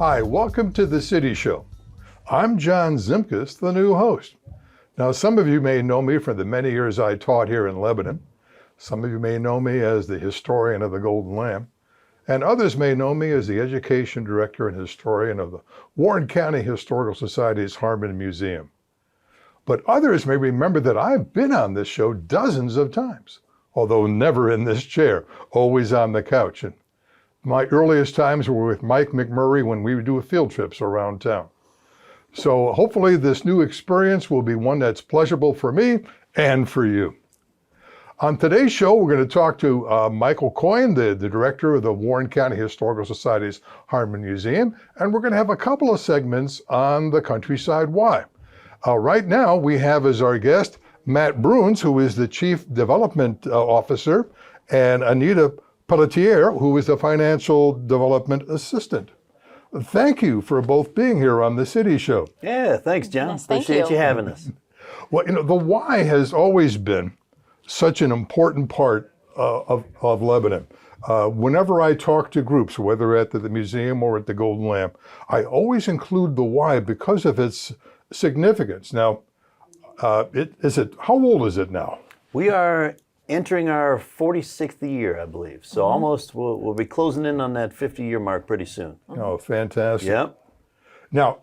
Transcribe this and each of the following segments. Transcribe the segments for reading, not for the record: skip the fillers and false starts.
Hi, welcome to The City Show. I'm John Zimkus, the new host. Now, some of you may know me from the many years I taught here in Lebanon. Some of you may know me as the historian of the Golden Lamb, and others may know me as the education director and historian of the Warren County Historical Society's Harmon Museum. But others may remember that I've been on this show dozens of times, although never in this chair, always on the couch. And my earliest times were with Mike McMurray when we would do field trips around town. So hopefully this new experience will be one that's pleasurable for me and for you. On today's show, we're going to talk to Michael Coyan, the director of the Warren County Historical Society's Harmon Museum, and we're going to have a couple of segments on the Countryside Y. Right now, we have as our guest Matt Bruins, who is the Chief Development Officer, and Anita Pelletier, who is the Financial Development Assistant. Thank you for both being here on the City Show. Yeah, thanks, John. Yes, Appreciate you having us. Well, the Y has always been such an important part of Lebanon. Whenever I talk to groups, whether at the museum or at the Golden Lamb, I always include the Y because of its significance. Now, how old is it now? We are entering our 46th year, I believe. So almost, we'll be closing in on that 50-year mark pretty soon. Oh, fantastic. Yep. Now,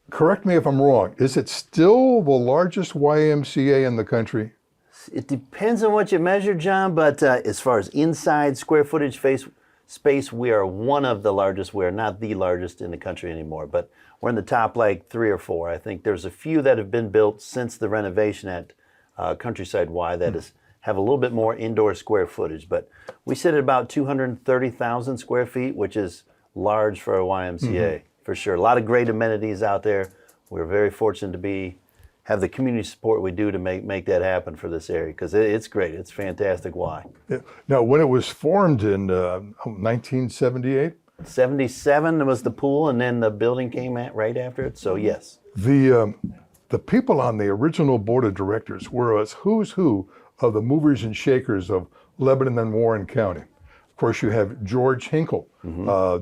correct me if I'm wrong, is it still the largest YMCA in the country? It depends on what you measure, John, but as far as inside square footage space, we are one of the largest. We're not the largest in the country anymore, but we're in the top like 3 or 4. I think there's a few that have been built since the renovation at Countryside Y that have a little bit more indoor square footage, but we sit at about 230,000 square feet, which is large for a YMCA, for sure. A lot of great amenities out there. We're very fortunate to have the community support we do to make that happen for this area, because it's great. It's fantastic. Y. Yeah. Now, when it was formed in 1978? 77 was the pool, and then the building came right after it, so yes. The people on the original board of directors were a who's who of the movers and shakers of Lebanon and Warren County. Of course, you have George Hinkle,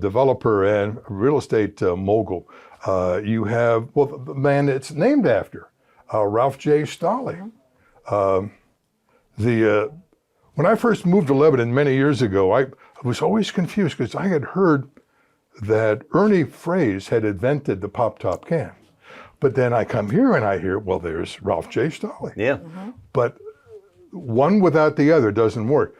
developer and real estate mogul. You have, the man it's named after, Ralph J. Stolle. When I first moved to Lebanon many years ago, I was always confused because I had heard that Ernie Fraze had invented the pop-top can. But then I come here and I hear, well, there's Ralph J. Stolle. Yeah. But one without the other doesn't work.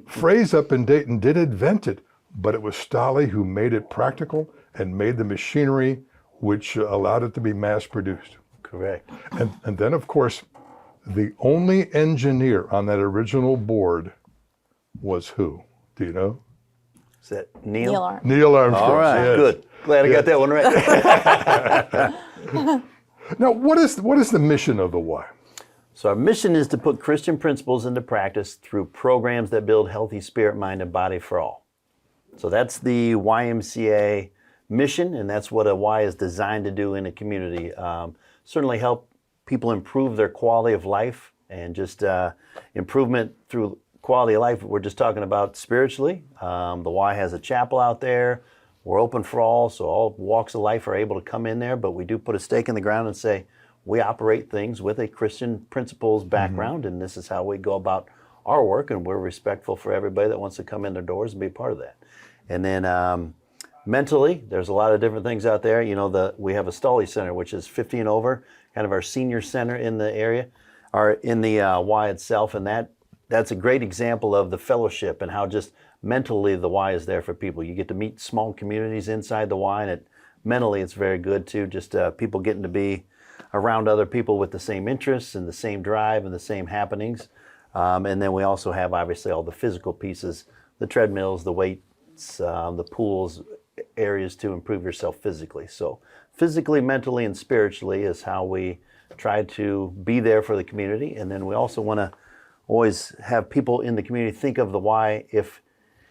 Fraze up in Dayton did invent it, but it was Stolle who made it practical and made the machinery which allowed it to be mass produced. Correct. And then, of course, the only engineer on that original board was who? Do you know? Is that Neil? Neil Armstrong. All right, yes. good. Glad I got that one right. Now, what is the mission of the Y? So our mission is to put Christian principles into practice through programs that build healthy spirit, mind, and body for all. So that's the YMCA mission, and that's what a Y is designed to do in a community. Certainly help people improve their quality of life, and just improvement through quality of life. We're just talking about spiritually. The Y has a chapel out there. We're open for all, so all walks of life are able to come in there, but we do put a stake in the ground and say, we operate things with a Christian principles background, and this is how we go about our work, and we're respectful for everybody that wants to come in their doors and be part of that. And then mentally, there's a lot of different things out there. You know, we have a Stolle Center, which is 50 and over, kind of our senior center in the area, or in the Y itself, and that's a great example of the fellowship and how just mentally the Y is there for people. You get to meet small communities inside the Y, and mentally it's very good too, just people getting to be around other people with the same interests and the same drive and the same happenings. And then we also have obviously all the physical pieces, the treadmills, the weights, the pools, areas to improve yourself physically. So physically, mentally, and spiritually is how we try to be there for the community. And then we also want to always have people in the community think of the Y if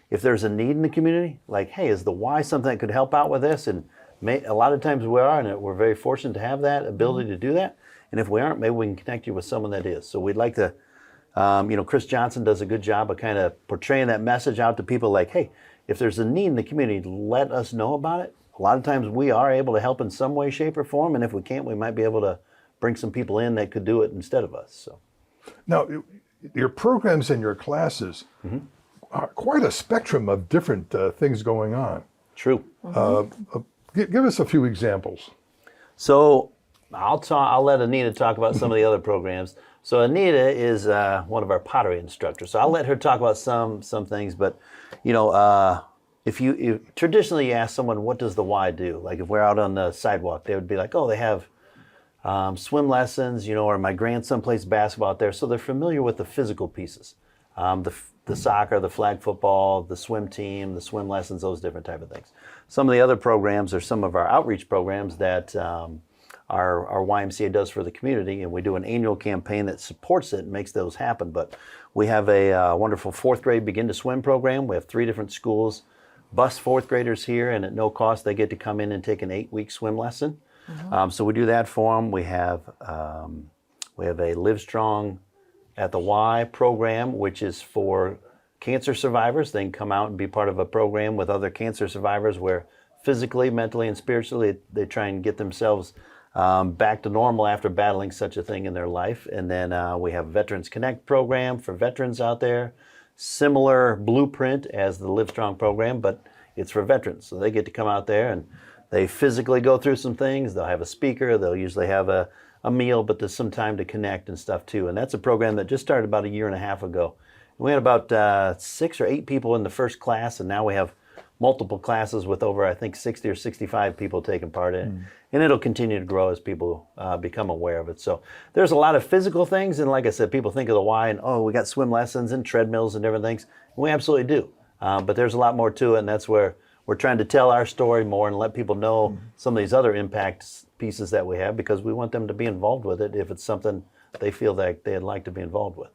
there's a need in the community, like, hey, is the Y something that could help out with this? And a lot of times we are, and we're very fortunate to have that ability to do that. And if we aren't, maybe we can connect you with someone that is. So we'd like to, Chris Johnson does a good job of kind of portraying that message out to people like, hey, if there's a need in the community, let us know about it. a lot of times we are able to help in some way, shape, or form, and if we can't, we might be able to bring some people in that could do it instead of us. So, Now, your programs and your classes are quite a spectrum of different things going on. true. Give us a few examples. So I'll let Anita talk about some of the other programs. So Anita is one of our pottery instructors. So I'll let her talk about some things. But if traditionally you ask someone, what does the Y do? Like if we're out on the sidewalk, they would be like, oh, they have swim lessons, or my grandson plays basketball out there. So they're familiar with the physical pieces, the soccer, the flag football, the swim team, the swim lessons, those different type of things. Some of the other programs are some of our outreach programs that our YMCA does for the community, and we do an annual campaign that supports it and makes those happen. But we have a wonderful fourth grade Begin to Swim program. We have 3 different schools bus fourth graders here, and at no cost they get to come in and take an 8-week swim lesson. So we do that for them. We have a Live Strong at the Y program, which is for cancer survivors. They can come out and be part of a program with other cancer survivors where physically, mentally, and spiritually they try and get themselves back to normal after battling such a thing in their life. And then we have Veterans Connect program for veterans out there. Similar blueprint as the Live Strong program, but it's for veterans. So they get to come out there and they physically go through some things. They'll have a speaker. They'll usually have a meal, but there's some time to connect and stuff too. And that's a program that just started about 1.5 years ago. We had about 6 or 8 people in the first class, and now we have multiple classes with over, I think, 60 or 65 people taking part in it. And it'll continue to grow as people become aware of it. So there's a lot of physical things. And like I said, people think of the Y and, oh, we got swim lessons and treadmills and different things. And we absolutely do. But there's a lot more to it. And that's where we're trying to tell our story more and let people know some of these other impact pieces that we have, because we want them to be involved with it if it's something they feel that they'd like to be involved with.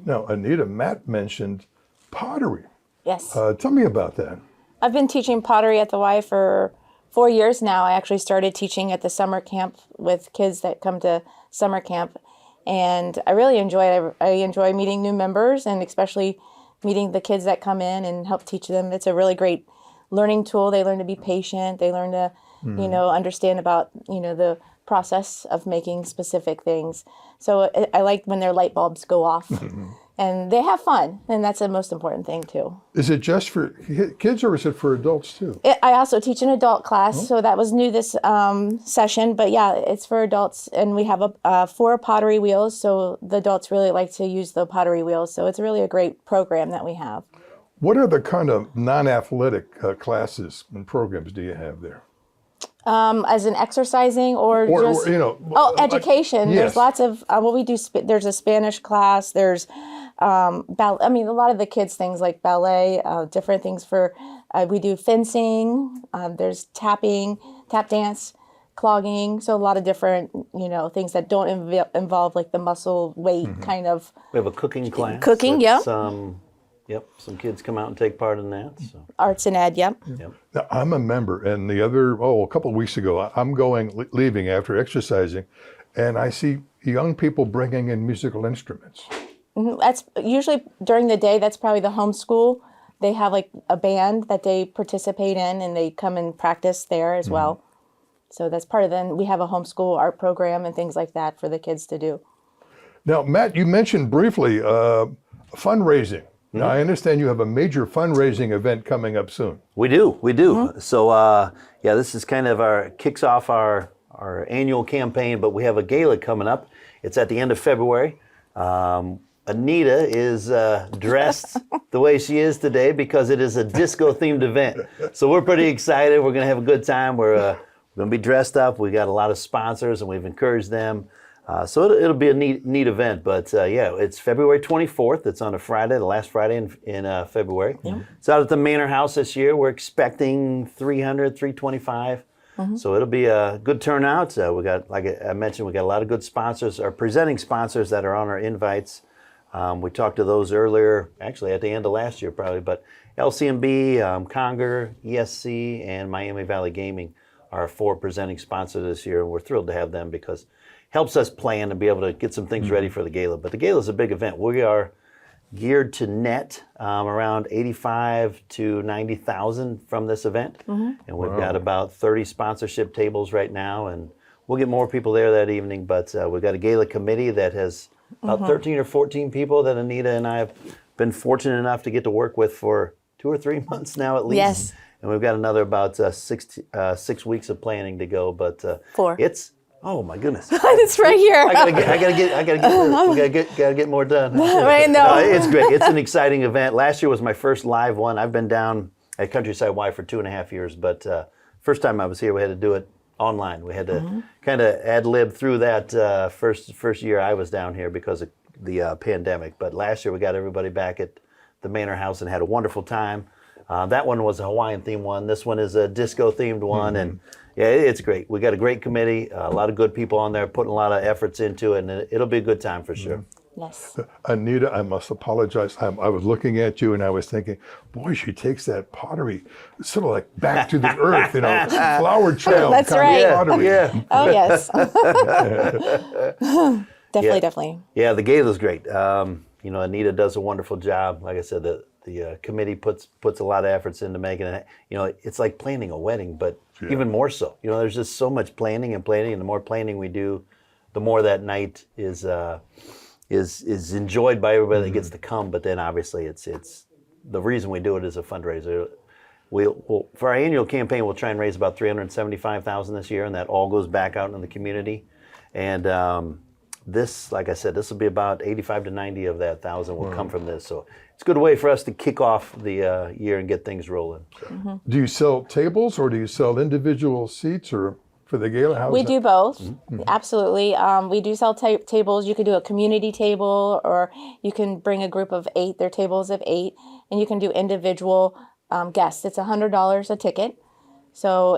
Now, Anita, Matt mentioned pottery. Yes. Tell me about that. I've been teaching pottery at the Y for 4 years now. I actually started teaching at the summer camp with kids that come to summer camp. And I really enjoy it. I enjoy meeting new members, and especially meeting the kids that come in and help teach them. It's a really great learning tool. They learn to be patient. They learn to, understand about, the process of making specific things. So I like when their light bulbs go off. And they have fun, and that's the most important thing too. Is it just for kids, or is it for adults too? I also teach an adult class, so that was new this session. But yeah, it's for adults, and we have 4 pottery wheels, so the adults really like to use the pottery wheels. So it's really a great program that we have. What other kind of non-athletic classes and programs do you have there? As in exercising or just education. Yes. There's lots of we do. There's a Spanish class. There's a lot of the kids things like ballet, different things for. We do fencing. There's tap dance, clogging. So a lot of different things that don't involve like the muscle weight kind of. We have a cooking class. Cooking, yeah. Some kids come out and take part in that. So. Arts and ed, yep. Now, I'm a member, and a couple of weeks ago, I'm leaving after exercising, and I see young people bringing in musical instruments. That's usually during the day. That's probably the homeschool. They have like a band that they participate in, and they come and practice there as well. So that's part of we have a homeschool art program and things like that for the kids to do. Now, Matt, you mentioned briefly fundraising. Now, I understand you have a major fundraising event coming up soon. We do. So, this is kind of kicks off our annual campaign, but we have a gala coming up. It's at the end of February. Anita is dressed the way she is today because it is a disco-themed event. So we're pretty excited. We're going to have a good time. We're going to be dressed up. We got a lot of sponsors, and we've encouraged them. So it'll be a neat event, but it's February 24th. It's on a Friday, the last Friday in February. Yeah. It's out at the Manor House this year. We're expecting 325. So it'll be a good turnout. We got, like I mentioned, we got a lot of good sponsors, our presenting sponsors that are on our invites. We talked to those earlier, actually at the end of last year probably, but LCMB, Conger, ESC, and Miami Valley Gaming are 4 presenting sponsors this year, and we're thrilled to have them because helps us plan and be able to get some things ready for the gala. But the gala is a big event. We are geared to net around 85 to 90,000 from this event. And we've got about 30 sponsorship tables right now, and we'll get more people there that evening. But we've got a gala committee that has about 13 or 14 people that Anita and I have been fortunate enough to get to work with for 2 or 3 months now at least. Yes. And we've got another about 6 weeks of planning to go. But 4. it's, oh my goodness. It's right here. I gotta get more done. Right, no. It's great. It's an exciting event. Last year was my first live one. I've been down at Countryside Y for 2.5 years, but first time I was here, we had to do it online. We had to kind of ad lib through that first year I was down here because of the pandemic. But last year we got everybody back at the Manor House and had a wonderful time. That one was a Hawaiian themed one. This one is a disco themed one, and yeah, it's great. We got a great committee, a lot of good people on there, putting a lot of efforts into it, and it'll be a good time for sure. Yes. Anita, I must apologize. I was looking at you and I was thinking, boy, she takes that pottery sort of like back to the earth, flower child That's kind right. of pottery. Yeah. Oh, yes. Definitely. Yeah, the gala's great. Anita does a wonderful job. Like I said, the committee puts a lot of efforts into making it. It's like planning a wedding, but even more so. There's just so much planning, and the more planning we do, the more that night is enjoyed by everybody that gets to come. But then obviously it's the reason we do it is a fundraiser. We'll for our annual campaign, we'll try and raise about $375,000 this year, and that all goes back out in the community. And this, like I said, this will be about 85 to 90 of that thousand will come from this. So it's a good way for us to kick off the year and get things rolling. So. Do you sell tables or do you sell individual seats or for the gala? How's We that? do both. Absolutely. We do sell tables. You can do a community table, or you can bring a group of 8. They're tables of 8, and you can do individual guests. It's $100 a ticket. So,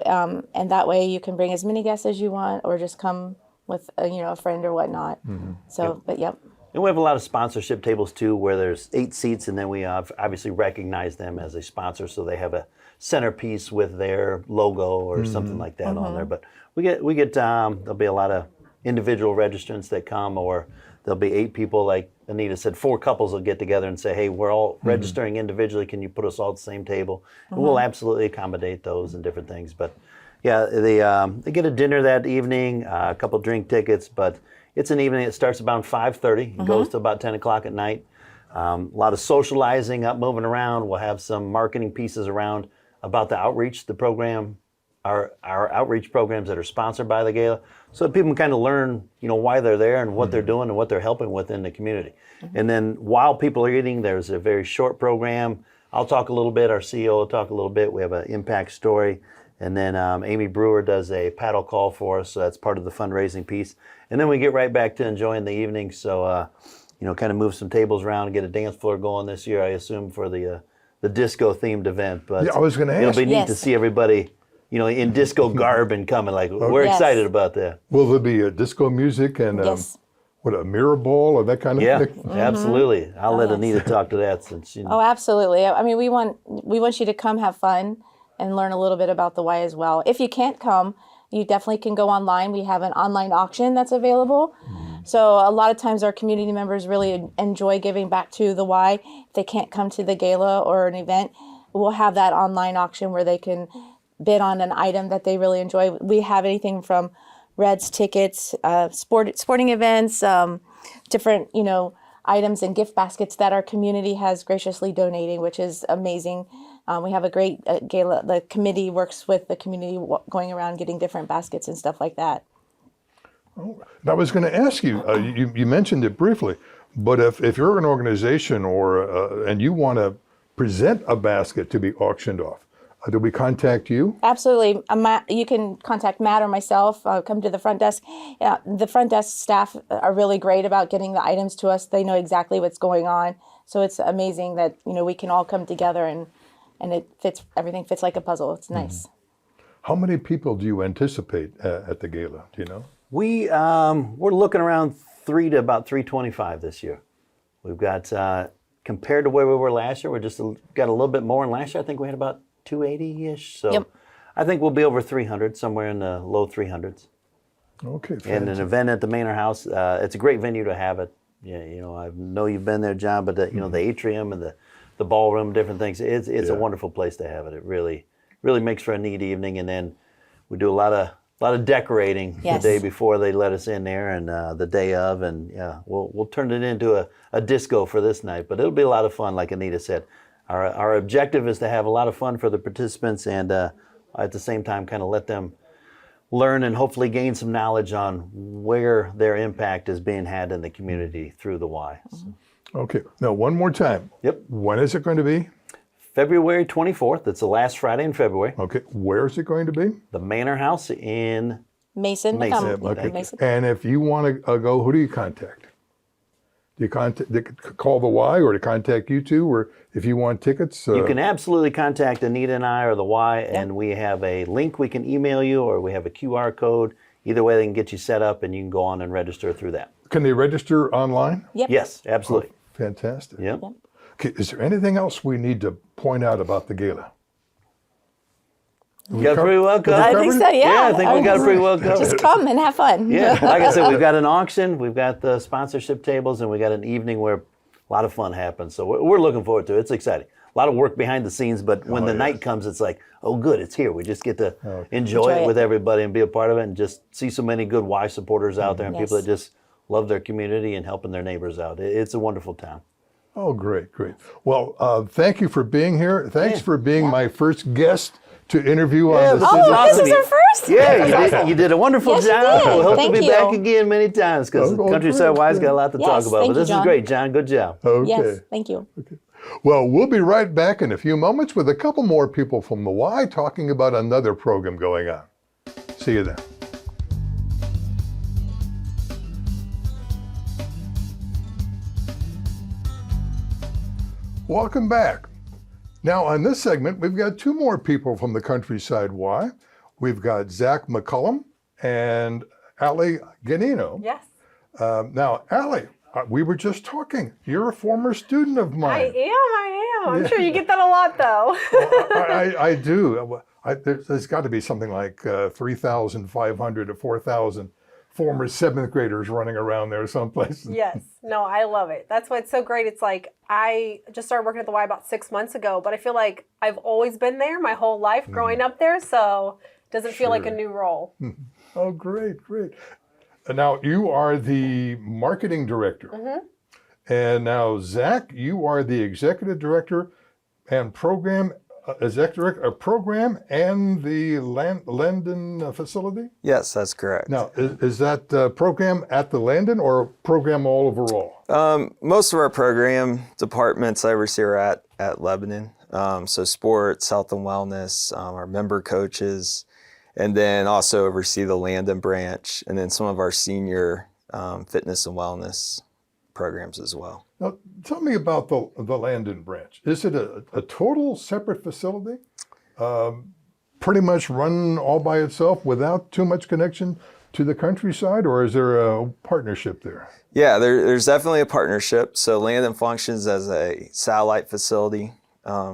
and that way you can bring as many guests as you want, or just come with a friend or whatnot. So, but yep. And we have a lot of sponsorship tables too, where there's 8 seats, and then we obviously recognize them as a sponsor, so they have a centerpiece with their logo or something like that on there. But we get there'll be a lot of individual registrants that come, or there'll be 8 people, like Anita said, 4 couples will get together and say, hey, we're all registering individually, can you put us all at the same table? And we'll absolutely accommodate those and different things. But yeah, they get a dinner that evening, a couple drink tickets, but it's an evening. It starts about 5:30 and goes to about 10 o'clock at night. A lot of socializing, up moving around. We'll have some marketing pieces around about the outreach, the program, our outreach programs that are sponsored by the gala, so that people can kind of learn, why they're there and what they're doing and what they're helping with in the community. And then while people are eating, there's a very short program. I'll talk a little bit. Our CEO will talk a little bit. We have an impact story. And then Amy Brewer does a paddle call for us, so that's part of the fundraising piece. And then we get right back to enjoying the evening. So, kind of move some tables around and get a dance floor going this year, I assume, for the disco-themed event. But Yeah, I was going to ask. it'll be neat to Yes. see everybody, in disco garb and coming. Like, we're Yes. excited about that. Will there be disco music and Yes. a mirror ball or that kind of Yeah, thing? absolutely. I'll let yes. Anita talk to that since Oh, absolutely. I mean, we want you to come have fun and learn a little bit about the Y as well. If you can't come, you definitely can go online. We have an online auction that's available. So a lot of times our community members really enjoy giving back to the Y. If they can't come to the gala or an event, we'll have that online auction where they can bid on an item that they really enjoy. We have anything from Reds tickets, sporting events, different, items and gift baskets that our community has graciously donating, which is amazing. We have a great gala. The committee works with the community going around getting different baskets and stuff like that. And I was going to ask you, you mentioned it briefly, but if you're an organization and you want to present a basket to be auctioned off, do we contact you? Absolutely. You can contact Matt or myself. Come to the front desk. The front desk staff are really great about getting the items to us. They know exactly what's going on. So it's amazing that we can all come together and everything fits like a puzzle. It's nice. How many people do you anticipate at the gala? Do you know? We're looking around 3 to about 325 this year. We've got, compared to where we were last year, we're just got a little bit more. And last year, I think we had about 280-ish. So Yep. I think we'll be over 300, somewhere in the low 300s. Okay. And an event at the Manor House, it's a great venue to have it. Yeah, I know you've been there, John, but the atrium and the ballroom, different things. It's a wonderful place to have it. It really makes for a neat evening. And then we do a lot of decorating Yes. the day before they let us in there, and the day of, and we'll turn it into a disco for this night. But it'll be a lot of fun, like Anita said. Our objective is to have a lot of fun for the participants, and at the same time, kind of let them learn and hopefully gain some knowledge on where their impact is being had in the community through the Y. So, Okay. Now, one more time. Yep. When is it going to be? February 24th. It's the last Friday in February. Okay. Where is it going to be? The Manor House in Mason. Mason. Okay. Mason. And if you want to go, who do you contact? Do you call the Y, or to contact you two, or if you want tickets? You can absolutely contact Anita and I or the Y, and we have a link we can email you, or we have a QR code. Either way, they can get you set up, and you can go on and register through that. Can they register online? Yep. Yes, absolutely. Fantastic. Yep. Okay. Is there anything else we need to point out about the gala? You got it pretty well covered. I think so, yeah. Yeah, I think we got it pretty well covered. Just come and have fun. Yeah, like I said, we've got an auction, we've got the sponsorship tables, and we got an evening where a lot of fun happens. So we're looking forward to it. It's exciting. A lot of work behind the scenes, but when the night comes, it's like, oh, good, it's here. We just get to enjoy it with everybody and be a part of it, and just see so many good Y supporters out there, and people that just love their community and helping their neighbors out. It's a wonderful town. Oh, great, great. Well, thank you for being here. Thanks for being my first guest to interview on this. This is our first? Yeah, you did a wonderful Yes, you job. did. We'll hope Thank to be you. back again many times, because Countryside Y's got a lot to talk about. thank But this you, is John. great, John. Good job. Okay. Yes, thank you. Well, we'll be right back in a few moments with a couple more people from the Y talking about another program going on. See you then. Welcome back. Now, on this segment, we've got two more people from the Countryside Y. We've got Zach McCullum and Allie Ganino. Yes. Now, Allie, we were just talking. You're a former student of mine. I am. I'm sure you get that a lot, though. I do. There's got to be something like 3,500 to 4,000 former seventh graders running around there someplace. Yes. No, I love it. That's why it's so great. It's like I just started working at the Y about 6 months ago, but I feel like I've always been there my whole life growing up there, so it doesn't feel like a new role. Oh, great, great. Now, you are the marketing director. And now, Zach, you are the executive director and program program and the Landon facility? Yes, that's correct. Now, is that program at the Landon or program all overall? Most of our program departments I oversee are at Lebanon. So sports, health and wellness, our member coaches, and then also oversee the Landon branch, and then some of our senior fitness and wellness programs as well. Now, tell me about the Landon branch. Is it a total separate facility? Pretty much run all by itself without too much connection to the countryside, or is there a partnership there? Yeah, there's definitely a partnership. So Landon functions as a satellite facility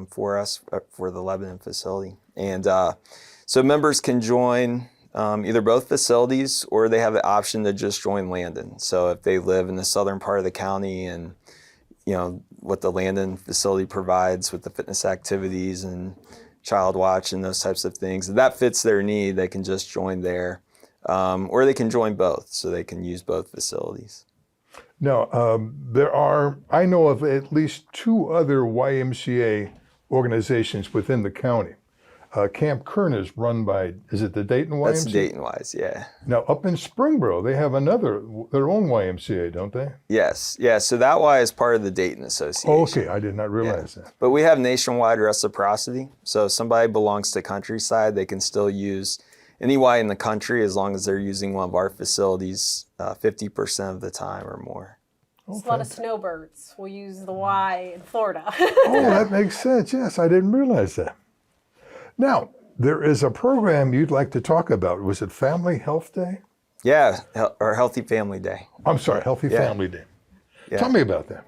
for us, for the Lebanon facility. And so members can join either both facilities, or they have the option to just join Landon. So if they live in the southern part of the county, and what the Landon facility provides with the fitness activities and child watch and those types of things, if that fits their need, they can just join there. Or they can join both, so they can use both facilities. Now, I know of at least two other YMCA organizations within the county. Camp Kern is run by, is it the Dayton YMCA? That's Dayton-wise, yeah. Now, up in Springboro, they have their own YMCA, don't they? Yes, yeah, so that Y is part of the Dayton Association. Oh, okay, I did not realize that. But we have nationwide reciprocity, so if somebody belongs to Countryside, they can still use any Y in the country as long as they're using one of our facilities 50% of the time or more. There's a lot of snowbirds. We'll use the Y in Florida. Oh, that makes sense. Yes, I didn't realize that. Now, there is a program you'd like to talk about. Was it Family Health Day? Yeah, or Healthy Family Day. I'm sorry, Healthy Family Day. Yeah. Tell me about that.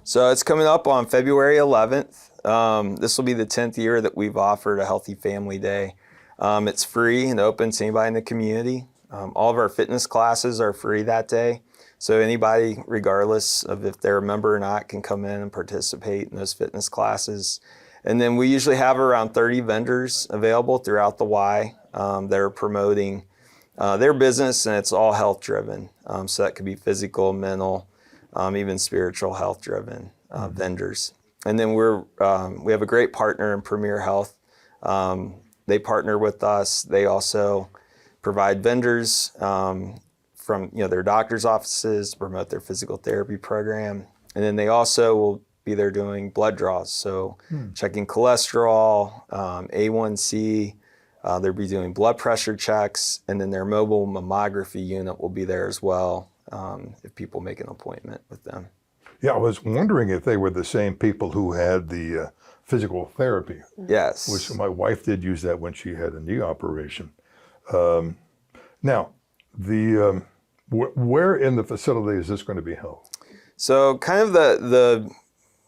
So it's coming up on February 11th. This will be the 10th year that we've offered a Healthy Family Day. It's free and open to anybody in the community. All of our fitness classes are free that day. So anybody, regardless of if they're a member or not, can come in and participate in those fitness classes. And then we usually have around 30 vendors available throughout the Y that are promoting their business, and it's all health driven. So that could be physical, mental, even spiritual health driven vendors. And then we have a great partner in Premier Health. They partner with us. They also provide vendors from their doctor's offices to promote their physical therapy program. And then they also will be there doing blood draws, so checking cholesterol, A1C. They'll be doing blood pressure checks, and then their mobile mammography unit will be there as well if people make an appointment with them. Yeah, I was wondering if they were the same people who had the physical therapy. Yes. Which my wife did use that when she had a knee operation. Now, where in the facility is this going to be held? So kind of the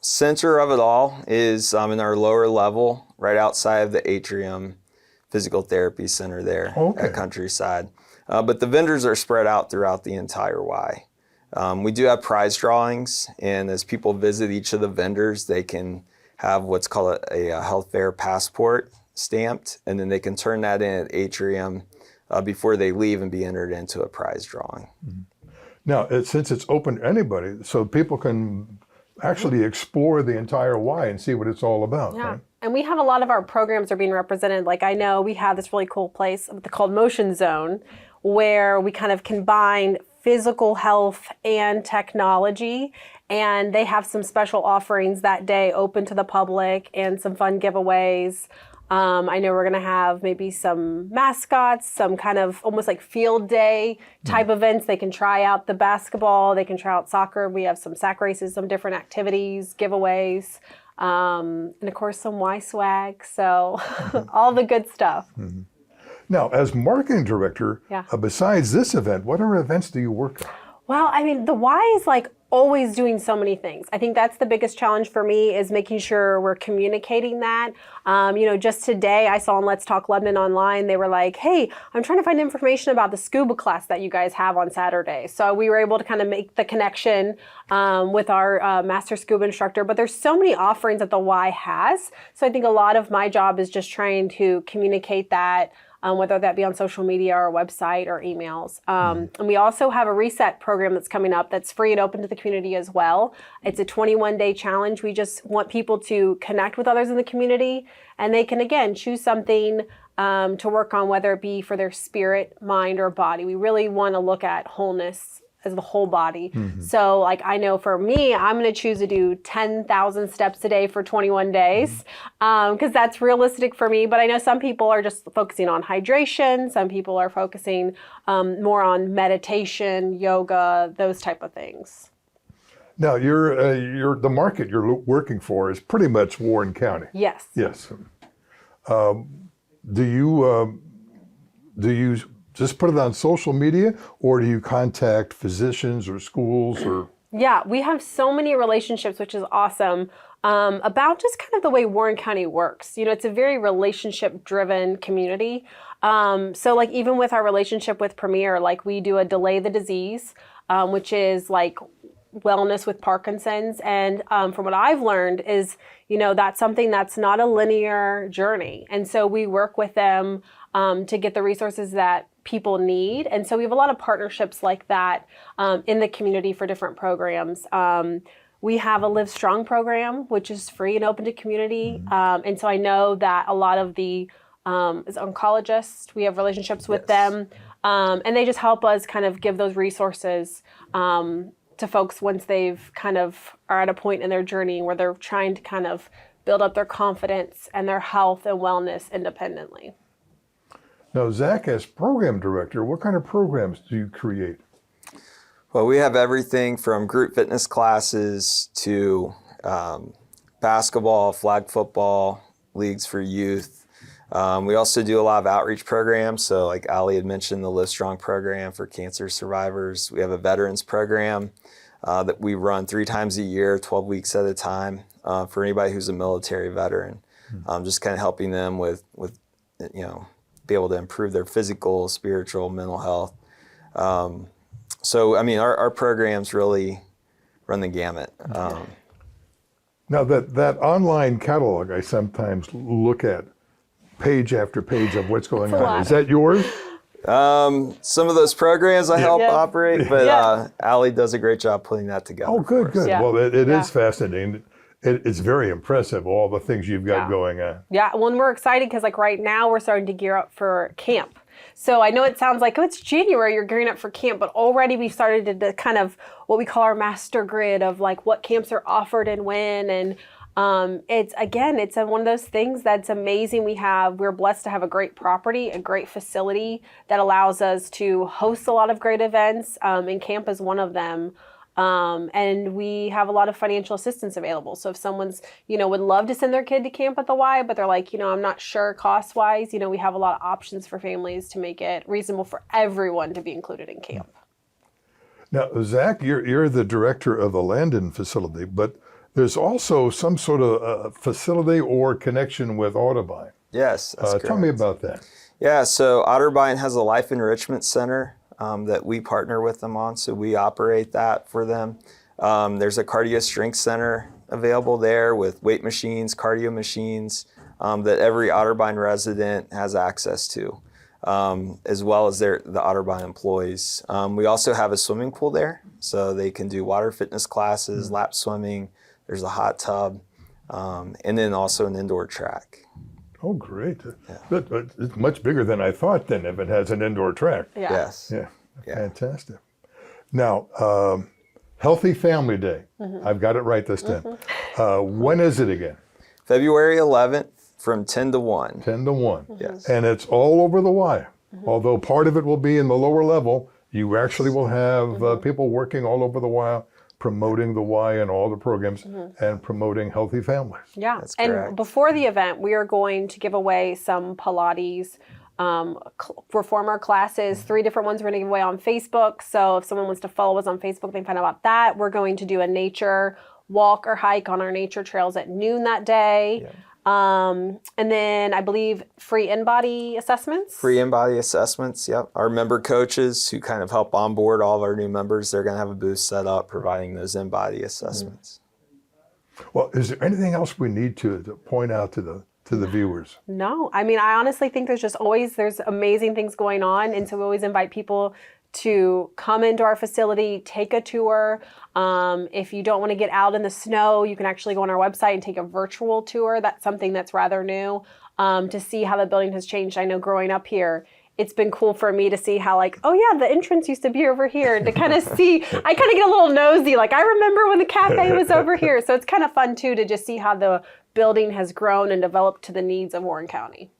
center of it all is in our lower level, right outside of the atrium physical therapy center there at Countryside. But the vendors are spread out throughout the entire Y. We do have prize drawings, and as people visit each of the vendors, they can have what's called a health fair passport stamped, and then they can turn that in at atrium before they leave and be entered into a prize drawing. Now, since it's open to anybody, so people can actually explore the entire Y and see what it's all about. Yeah. Right? And we have a lot of our programs are being represented. Like I know we have this really cool place called Motion Zone, where we kind of combine physical health and technology. And they have some special offerings that day open to the public and some fun giveaways. I know we're going to have maybe some mascots, some kind of almost like field day type events. They can try out the basketball, they can try out soccer. We have some sack races, some different activities, giveaways, and of course some Y swag. So all the good stuff. Now, as marketing director, besides this event, what other events do you work on? Well, I mean, the Y is like always doing so many things. I think that's the biggest challenge for me is making sure we're communicating that. Just today I saw on Let's Talk Lebanon online, they were like, hey, I'm trying to find information about the scuba class that you guys have on Saturday. So we were able to kind of make the connection with our master scuba instructor. But there's so many offerings that the Y has. So I think a lot of my job is just trying to communicate that, whether that be on social media or website or emails. And we also have a reset program that's coming up that's free and open to the community as well. It's a 21-day challenge. We just want people to connect with others in the community, and they can, again, choose something to work on, whether it be for their spirit, mind, or body. We really want to look at wholeness as the whole body. So like I know for me, I'm going to choose to do 10,000 steps a day for 21 days because that's realistic for me. But I know some people are just focusing on hydration. Some people are focusing more on meditation, yoga, those type of things. Now, the market you're working for is pretty much Warren County. Yes. Yes. Do you just put it on social media, or do you contact physicians or schools or? Yeah, we have so many relationships, which is awesome, about just kind of the way Warren County works. It's a very relationship-driven community. So like even with our relationship with Premier, like we do a Delay the Disease, which is like wellness with Parkinson's. And from what I've learned is, that's something that's not a linear journey. And so we work with them to get the resources that people need. And so we have a lot of partnerships like that in the community for different programs. We have a Live Strong program, which is free and open to community. And so I know that a lot of the oncologists, we have relationships with them. And they just help us kind of give those resources to folks once they've kind of are at a point in their journey where they're trying to kind of build up their confidence and their health and wellness independently. Now, Zach, as program director, what kind of programs do you create? Well, we have everything from group fitness classes to basketball, flag football, leagues for youth. We also do a lot of outreach programs. So like Allie had mentioned, the Live Strong program for cancer survivors. We have a veterans program that we run 3 times a year, 12 weeks at a time for anybody who's a military veteran. Just kind of helping them with be able to improve their physical, spiritual, mental health. So, I mean, our programs really run the gamut. Now that online catalog, I sometimes look at page after page of what's going on. Is that yours? Some of those programs I help Yeah. operate, but Allie does a great job putting that together. Oh, good, good. Yeah. Well, it Yeah. is fascinating. It's very impressive, all the things you've got going on. Yeah, well, and we're excited because like right now we're starting to gear up for camp. So I know it sounds like, oh, it's January, you're gearing up for camp, but already we started to kind of what we call our master grid of like what camps are offered and when. And it's one of those things that's amazing. We're blessed to have a great property, a great facility that allows us to host a lot of great events, and camp is one of them. And we have a lot of financial assistance available. So if someone's, would love to send their kid to camp at the Y, but they're like, I'm not sure cost wise, we have a lot of options for families to make it reasonable for everyone to be included in camp. Now, Zach, you're the director of the Landon facility, but there's also some sort of facility or connection with Otterbein. Yes, that's correct. Tell me about that. Yeah, so Otterbein has a life enrichment center that we partner with them on, so we operate that for them. There's a cardio strength center available there with weight machines, cardio machines that every Otterbein resident has access to, as well as the Otterbein employees. We also have a swimming pool there, so they can do water fitness classes, lap swimming. There's a hot tub, and then also an indoor track. Oh, great. But it's much bigger than I thought then if it has an indoor track. Yeah. Yes. Yeah, fantastic. Now, Healthy Family Day. I've got it right this time. When is it again? February 11th from 10 to 1. 10 to 1. Yes. And it's all over the Y. Although part of it will be in the lower level, you actually will have people working all over the Y, promoting the Y and all the programs and promoting healthy families. Yeah, That's and correct. before the event, we are going to give away some Pilates reformer classes, 3 different ones we're going to give away on Facebook. So if someone wants to follow us on Facebook, they can find out about that. We're going to do a nature walk or hike on our nature trails at noon that day. Yeah. And then I believe free in-body assessments. Free in-body assessments, yep. Our member coaches who kind of help onboard all of our new members, they're going to have a booth set up providing those in-body assessments. Well, is there anything else we need to point out to the viewers? No, I mean, I honestly think there's amazing things going on. And so we always invite people to come into our facility, take a tour. If you don't want to get out in the snow, you can actually go on our website and take a virtual tour. That's something that's rather new, to see how the building has changed. I know growing up here, it's been cool for me to see how like, oh yeah, the entrance used to be over here, and to kind of see, I kind of get a little nosy. Like I remember when the cafe was over here. So it's kind of fun too, to just see how the building has grown and developed to the needs of Warren County.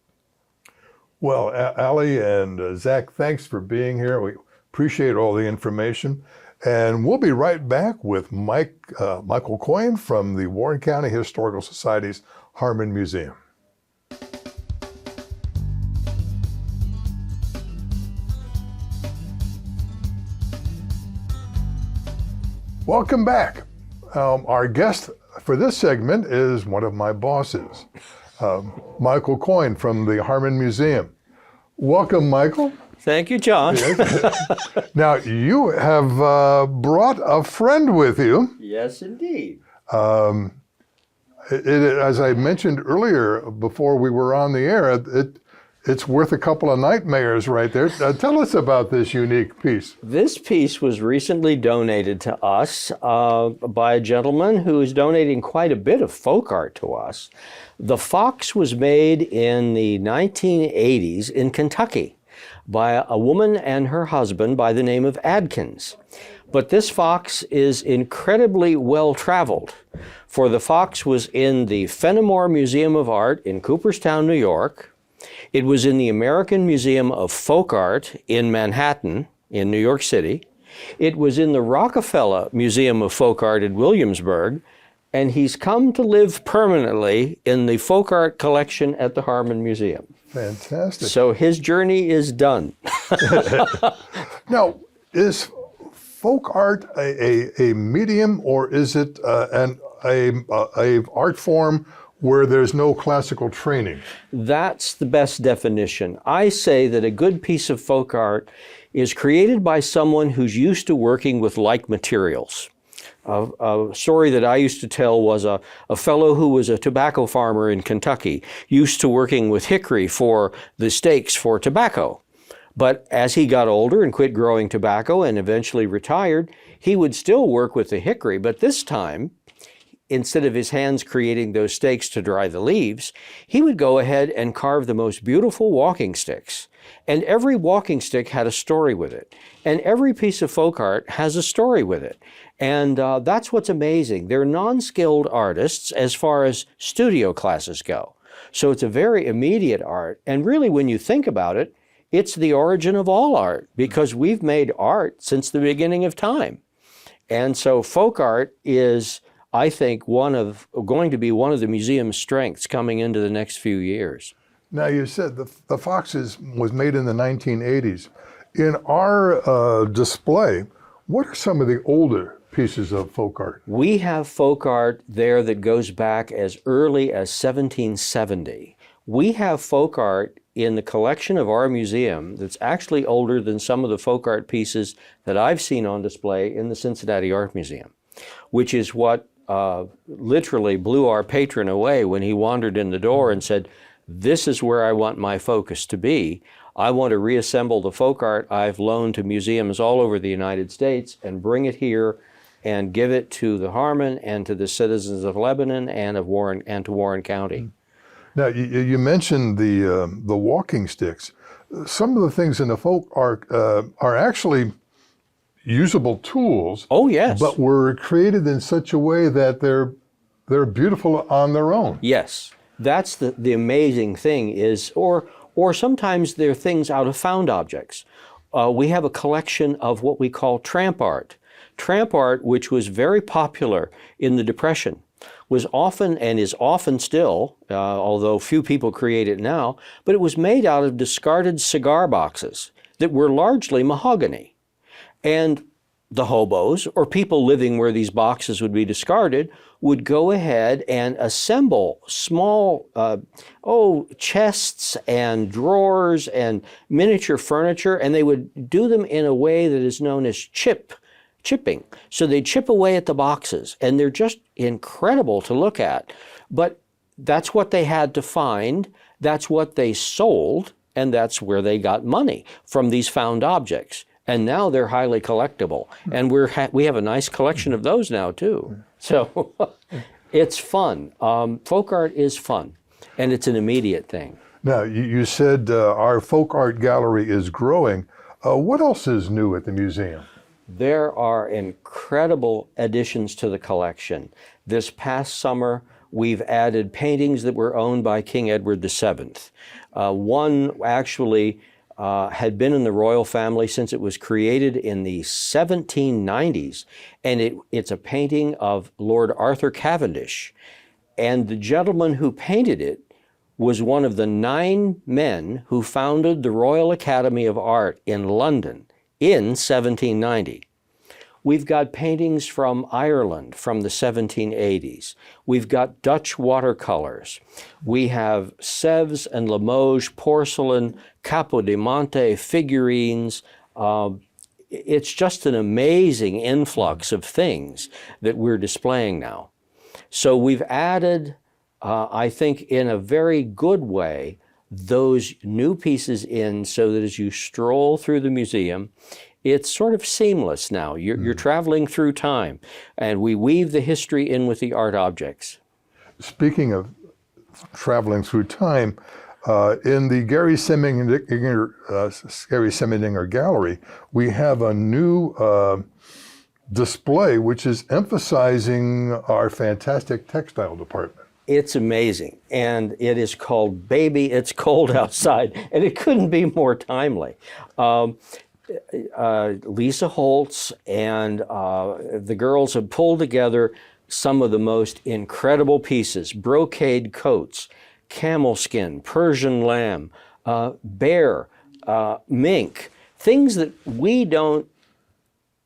Well, Allie and Zach, thanks for being here. We appreciate all the information. And we'll be right back with Michael Coyan from the Warren County Historical Society's Harmon Museum. Welcome back. Our guest for this segment is one of my bosses, Michael Coyan from the Harmon Museum. Welcome, Michael. Thank you, John. Now, you have brought a friend with you. Yes, indeed. As I mentioned earlier, before we were on the air, it's worth a couple of nightmares right there. Tell us about this unique piece. This piece was recently donated to us by a gentleman who is donating quite a bit of folk art to us. The fox was made in the 1980s in Kentucky by a woman and her husband by the name of Adkins. But this fox is incredibly well traveled, for the fox was in the Fenimore Museum of Art in Cooperstown, New York. It was in the American Museum of Folk Art in Manhattan, in New York City. It was in the Rockefeller Museum of Folk Art in Williamsburg, and he's come to live permanently in the folk art collection at the Harmon Museum. Fantastic. So his journey is done. Now, is folk art a medium, or is it an art form where there's no classical training? That's the best definition. I say that a good piece of folk art is created by someone who's used to working with like materials. A story that I used to tell was a fellow who was a tobacco farmer in Kentucky, used to working with hickory for the stakes for tobacco. But as he got older and quit growing tobacco and eventually retired, he would still work with the hickory, but this time, instead of his hands creating those stakes to dry the leaves, he would go ahead and carve the most beautiful walking sticks. And every walking stick had a story with it. And every piece of folk art has a story with it. And that's what's amazing. They're non-skilled artists as far as studio classes go. So it's a very immediate art. And really, when you think about it, it's the origin of all art, because we've made art since the beginning of time. And so folk art is, I think, going to be one of the museum's strengths coming into the next few years. Now, you said the Foxes was made in the 1980s. In our display, what are some of the older pieces of folk art? We have folk art there that goes back as early as 1770. We have folk art in the collection of our museum that's actually older than some of the folk art pieces that I've seen on display in the Cincinnati Art Museum, which is what literally blew our patron away when he wandered in the door and said, "This is where I want my focus to be. I want to reassemble the folk art I've loaned to museums all over the United States and bring it here and give it to the Harmon and to the citizens of Lebanon and of Warren and to Warren County." Now, you mentioned the walking sticks. Some of the things in the folk art are actually usable tools. Oh, yes. But were created in such a way that they're beautiful on their own. Yes. That's the amazing thing is, or sometimes they're things out of found objects. We have a collection of what we call tramp art. Tramp art, which was very popular in the Depression, was often and is often still, although few people create it now, but it was made out of discarded cigar boxes that were largely mahogany. And the hobos, or people living where these boxes would be discarded, would go ahead and assemble small chests and drawers and miniature furniture, and they would do them in a way that is known as chipping. So they chip away at the boxes, and they're just incredible to look at. But that's what they had to find, that's what they sold, and that's where they got money from these found objects. And now they're highly collectible. And we have a nice collection of those now too. So it's fun. Folk art is fun, and it's an immediate thing. Now, you said our folk art gallery is growing. What else is new at the museum? There are incredible additions to the collection. This past summer, we've added paintings that were owned by King Edward VII. One actually had been in the royal family since it was created in the 1790s, and it's a painting of Lord Arthur Cavendish. And the gentleman who painted it was one of the 9 men who founded the Royal Academy of Art in London in 1790. We've got paintings from Ireland from the 1780s. We've got Dutch watercolors. We have Sèvres and Limoges porcelain, Capodimonte figurines. It's just an amazing influx of things that we're displaying now. So we've added, I think in a very good way, those new pieces in so that as you stroll through the museum, it's sort of seamless now. You're traveling through time, and we weave the history in with the art objects. Speaking of traveling through time, in the Gary Semidinger Gallery, we have a new display which is emphasizing our fantastic textile department. It's amazing, and it is called Baby, It's Cold Outside, and it couldn't be more timely. Lisa Holtz and the girls have pulled together some of the most incredible pieces: brocade coats, camel skin, Persian lamb, bear, mink, things that we don't,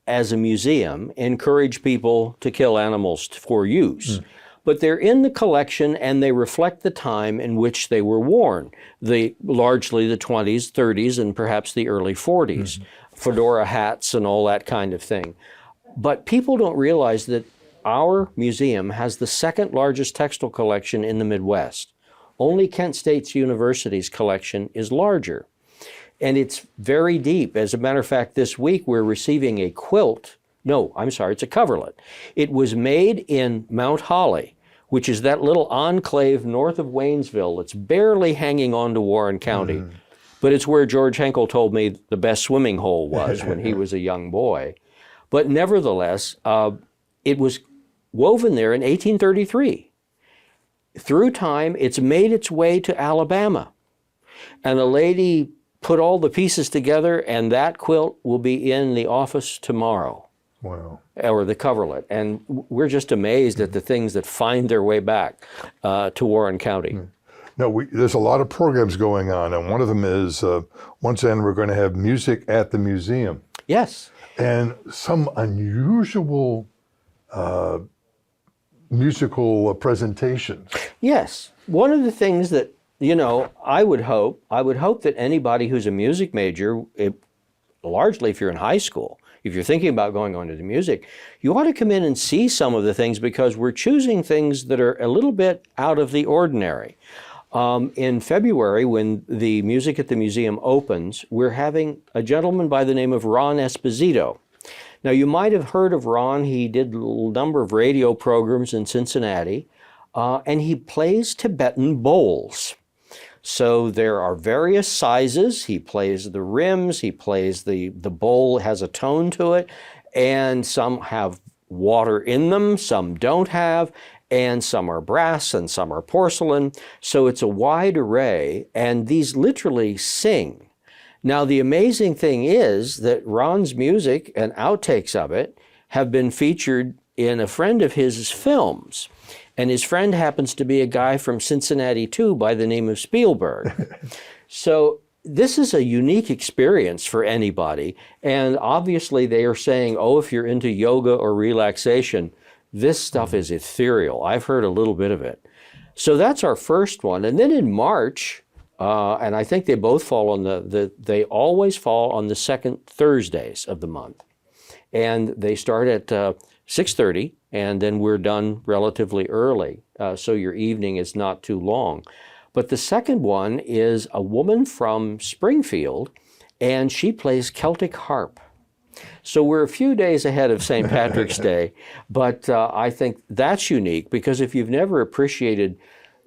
as a museum, encourage people to kill animals for use. But they're in the collection, and they reflect the time in which they were worn, largely the 20s, 30s, and perhaps the early 40s. fedora hats and all that kind of thing. But people don't realize that our museum has the second largest textile collection in the Midwest. Only Kent State University's collection is larger. And it's very deep. As a matter of fact, this week we're receiving a quilt. No, I'm sorry, it's a coverlet. It was made in Mount Holly, which is that little enclave north of Waynesville. It's barely hanging on to Warren County. But it's where George Henkel told me the best swimming hole was when he was a young boy. But nevertheless, it was woven there in 1833. Through time, it's made its way to Alabama. And a lady put all the pieces together, and that quilt will be in the office tomorrow. Wow. Or the coverlet. And we're just amazed at the things that find their way back to Warren County. No, there's a lot of programs going on, and one of them is, once again, we're going to have music at the museum. Yes. And some unusual musical presentations. Yes. One of the things that, you know, I would hope that anybody who's a music major, largely if you're in high school, if you're thinking about going on to the music, you ought to come in and see some of the things, because we're choosing things that are a little bit out of the ordinary. In February, when the Music at the Museum opens, we're having a gentleman by the name of Ron Esposito. Now, you might have heard of Ron. He did a number of radio programs in Cincinnati, and he plays Tibetan bowls. So there are various sizes. He plays the rims, he plays the bowl has a tone to it, and some have water in them, some don't have, and some are brass and some are porcelain. So it's a wide array, and these literally sing. Now, the amazing thing is that Ron's music and outtakes of it have been featured in a friend of his films. And his friend happens to be a guy from Cincinnati, too, by the name of Spielberg. So this is a unique experience for anybody. And obviously they are saying, oh, if you're into yoga or relaxation, this stuff is ethereal. I've heard a little bit of it. So that's our first one. And then in March, and I think they both fall on they always fall on the second Thursdays of the month. And they start at 6:30, and then we're done relatively early, so your evening is not too long. But the second one is a woman from Springfield, and she plays Celtic harp. So we're a few days ahead of St. Patrick's Day, but I think that's unique, because if you've never appreciated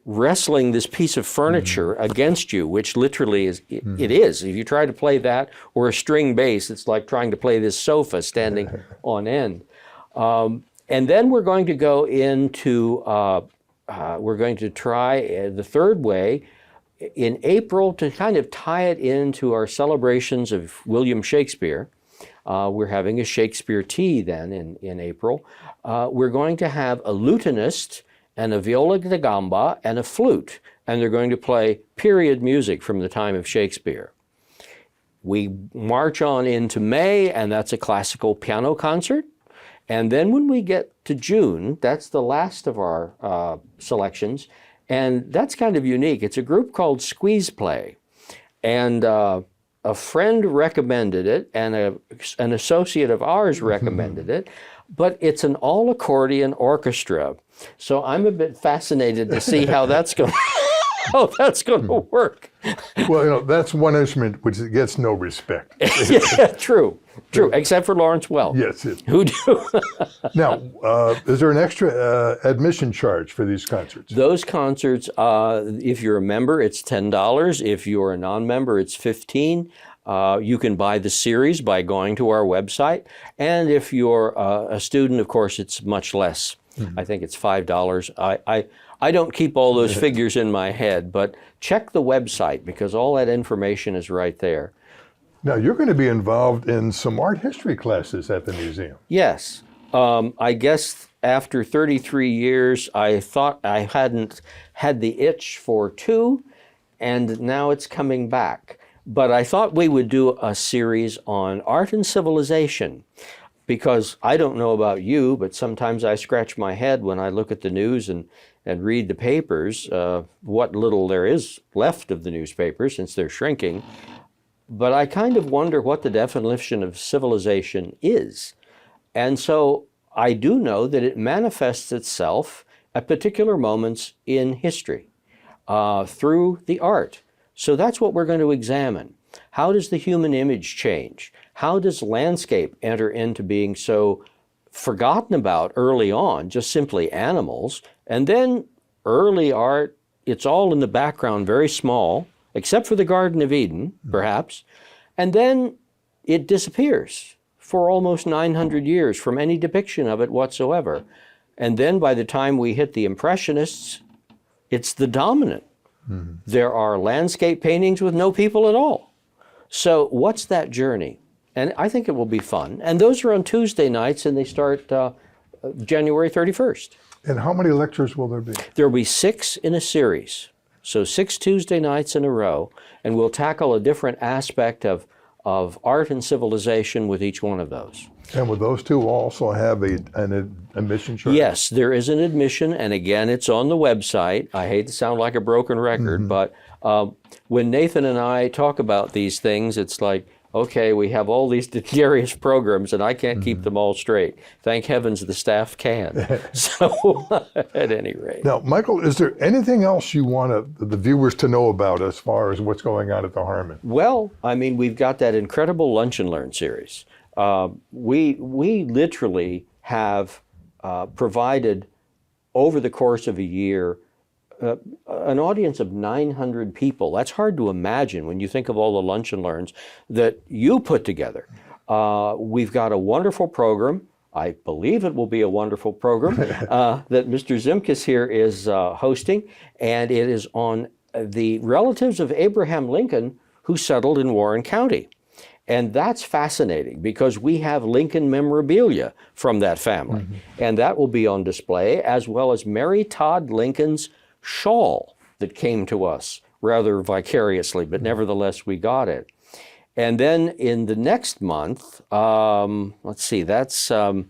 wrestling this piece of furniture against you, which literally is, it is. If you try to play that or a string bass, it's like trying to play this sofa standing on end. And then we're going to go into, we're going to try the third way in April to kind of tie it into our celebrations of William Shakespeare. We're having a Shakespeare tea then in April. We're going to have a lutenist and a viola da gamba and a flute, and they're going to play period music from the time of Shakespeare. We march on into May, and that's a classical piano concert. And then when we get to June, that's the last of our selections, and that's kind of unique. It's a group called Squeeze Play, and a friend recommended it, and an associate of ours recommended it, but it's an all-accordion orchestra. So I'm a bit fascinated to see how that's going to work. Well, you know, that's one instrument which gets no respect. Yeah, true, except for Lawrence Welk. Yes. Who do. Now, is there an extra admission charge for these concerts? Those concerts, if you're a member, it's $10. If you're a non-member, it's $15. You can buy the series by going to our website. And if you're a student, of course, it's much less. I think it's $5. I don't keep all those figures in my head, but check the website, because all that information is right there. Now, you're going to be involved in some art history classes at the museum. Yes. I guess after 33 years, I thought I hadn't had the itch for two, and now it's coming back. But I thought we would do a series on art and civilization, because I don't know about you, but sometimes I scratch my head when I look at the news and read the papers, what little there is left of the newspapers, since they're shrinking. but I kind of wonder what the definition of civilization is. And so I do know that it manifests itself at particular moments in history through the art. So that's what we're going to examine. How does the human image change? How does landscape enter into being so forgotten about early on, just simply animals? And then early art, it's all in the background, very small, except for the Garden of Eden, perhaps. And then it disappears for almost 900 years from any depiction of it whatsoever. And then by the time we hit the Impressionists, it's the dominant. There are landscape paintings with no people at all. So what's that journey? And I think it will be fun. And those are on Tuesday nights, and they start January 31st. And how many lectures will there be? There will be 6 in a series. So 6 Tuesday nights in a row, and we'll tackle a different aspect of art and civilization with each one of those. And will those two also have an admission charge? Yes, there is an admission, and again, it's on the website. I hate to sound like a broken record, but when Nathan and I talk about these things, it's like, okay, we have all these various programs, and I can't keep them all straight. Thank heavens the staff can. So, at any rate. Now, Michael, is there anything else you want the viewers to know about as far as what's going on at the Harmon? Well, I mean, we've got that incredible Lunch and Learn series. We literally have provided, over the course of a year, an audience of 900 people. That's hard to imagine when you think of all the Lunch and Learns that you put together. We've got a wonderful program. I believe it will be a wonderful program that Mr. Zimkus here is hosting, and it is on the relatives of Abraham Lincoln who settled in Warren County. And that's fascinating because we have Lincoln memorabilia from that family. And that will be on display, as well as Mary Todd Lincoln's shawl that came to us rather vicariously, but nevertheless we got it. And then in the next month, let's see, that's March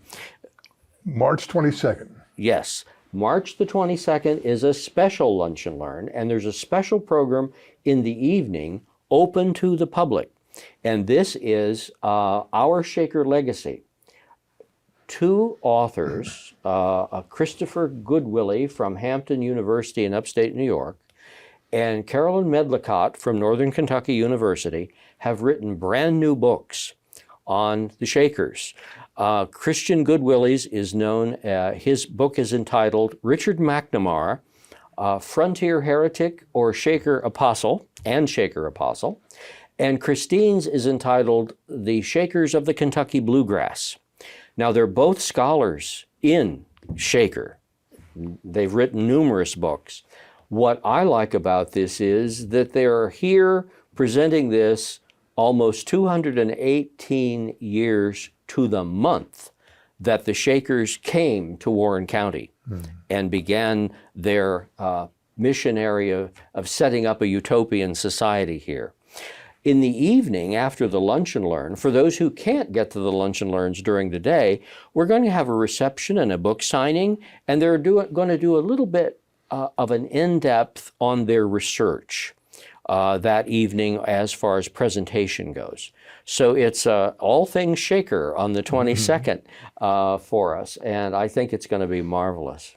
22nd. Yes, March the 22nd is a special Lunch and Learn, and there's a special program in the evening open to the public. And this is Our Shaker Legacy. 2 authors, Christopher Goodwillie from Hampton University in upstate New York, and Carolyn Medlicott from Northern Kentucky University, have written brand new books on the Shakers. Christian Goodwillie's is known, his book is entitled Richard McNamara, Frontier Heretic or Shaker Apostle, and Shaker Apostle. And Christine's is entitled The Shakers of the Kentucky Bluegrass. Now, they're both scholars in Shaker. They've written numerous books. What I like about this is that they are here presenting this almost 218 years to the month that the Shakers came to Warren County and began their mission area of setting up a utopian society here. In the evening, after the Lunch and Learn, for those who can't get to the Lunch and Learns during the day, we're going to have a reception and a book signing, and they're going to do a little bit of an in-depth on their research that evening as far as presentation goes. So it's all things Shaker on the 22nd for us, and I think it's going to be marvelous.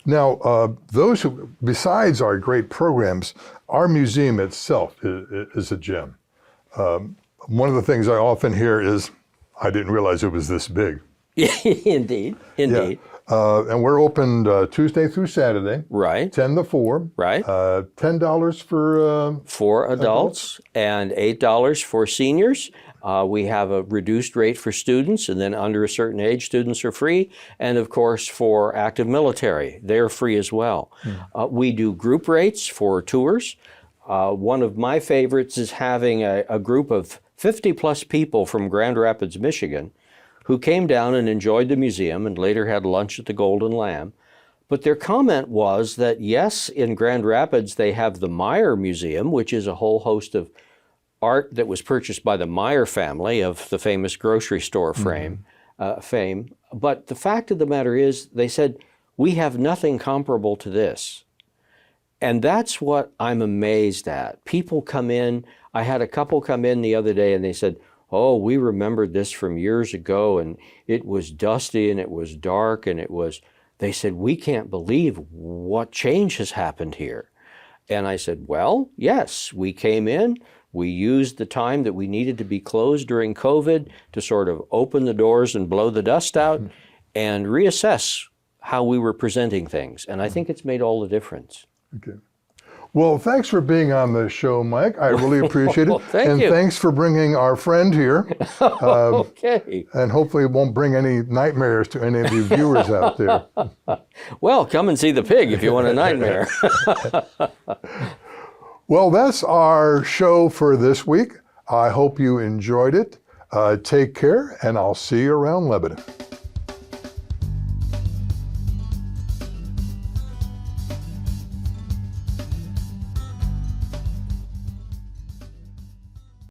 Now, those who, besides our great programs, our museum itself is a gem. One of the things I often hear is, I didn't realize it was this big. Indeed, indeed. Yeah. And we're open Tuesday through Saturday. Right. 10 to 4. Right. $10 for adults and $8 for seniors. We have a reduced rate for students, and then under a certain age, students are free. And of course, for active military, they're free as well. We do group rates for tours. One of my favorites is having a group of 50 plus people from Grand Rapids, Michigan, who came down and enjoyed the museum and later had lunch at the Golden Lamb. But their comment was that yes, in Grand Rapids, they have the Meyer Museum, which is a whole host of art that was purchased by the Meyer family of the famous grocery store fame. But the fact of the matter is, they said, we have nothing comparable to this. And that's what I'm amazed at. People come in. I had a couple come in the other day and they said, oh, we remembered this from years ago, and it was dusty and it was dark and they said, we can't believe what change has happened here. And I said, well, yes, we came in, we used the time that we needed to be closed during COVID to sort of open the doors and blow the dust out and reassess how we were presenting things. And I think it's made all the difference. Okay. Well, thanks for being on the show, Mike. I really appreciate it. Well, thank and you. thanks for bringing our friend here. Okay. And hopefully it won't bring any nightmares to any of you viewers out there. Well, come and see the pig if you want a nightmare. Well, that's our show for this week. I hope you enjoyed it. Take care, and I'll see you around Lebanon.